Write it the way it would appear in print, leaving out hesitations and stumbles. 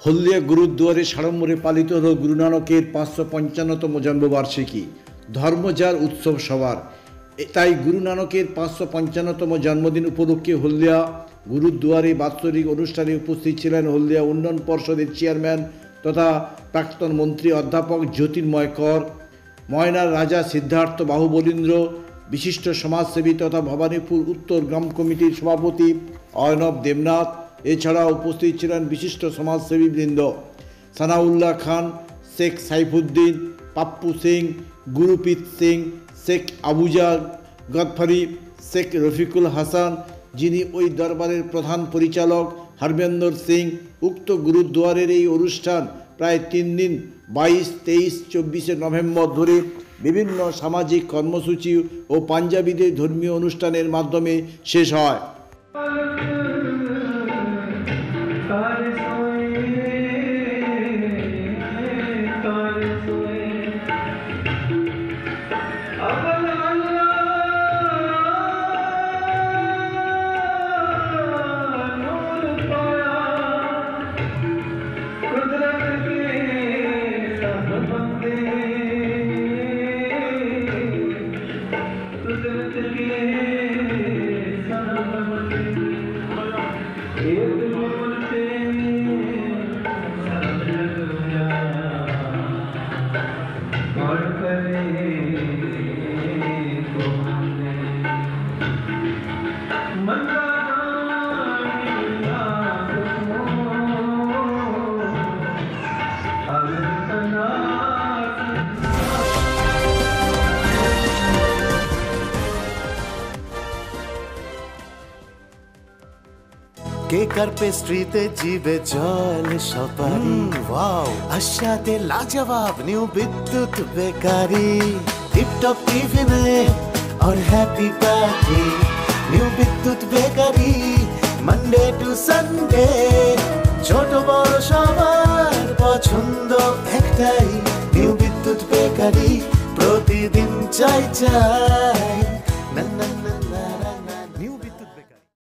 হলদিয়া গুরুদুয়ারে সাড়ম্বরে পালিত হল গুরু নানকের 555তম জন্মবার্ষিকী। ধর্ম যার উৎসব সবার, তাই গুরু নানকের 555তম জন্মদিন উপলক্ষে হলদিয়া গুরুদুয়ারে বাৎসরিক অনুষ্ঠানে উপস্থিত ছিলেন হলদিয়া উন্নয়ন পর্ষদের চেয়ারম্যান তথা প্রাক্তন মন্ত্রী অধ্যাপক জ্যোতির্ময় কর, ময়নার রাজা সিদ্ধার্থ বাহুবলীন্দ্র, বিশিষ্ট সমাজসেবী তথা ভবানীপুর উত্তর গ্রাম কমিটির সভাপতি অর্ণব দেবনাথ। এছাড়া উপস্থিত ছিলেন বিশিষ্ট সমাজসেবী বৃন্দ সানাউল্লাহ খান, শেখ সাইফুদ্দিন, পাপ্পু সিং, গুরুপ্রীত সিং, শেখ আবুজা গদফারি, শেখ রফিকুল হাসান, যিনি ওই দরবারের প্রধান পরিচালক, হরমেন্দর সিং। উক্ত গুরুদুয়ারের এই অনুষ্ঠান প্রায় 3 দিন 22, 23, 24 নভেম্বর ধরে বিভিন্ন সামাজিক কর্মসূচি ও পাঞ্জাবিদের ধর্মীয় অনুষ্ঠানের মাধ্যমে শেষ হয়। কেকার পেস্ট্রিতে জিবে জল সপারি, ওয়াও আশাতে লাজবাব নিউ বিদ্যুৎ বেকারি, টিপটপ টিফিনে और हैप्पी पार्टी নিউ বিদ্যুৎ বেকারি, মানডে টু সানডে ছোট বড় সবার পছন্দ একটাই, নিউ বিদ্যুৎ বেকারি প্রতিদিন চাই চাই।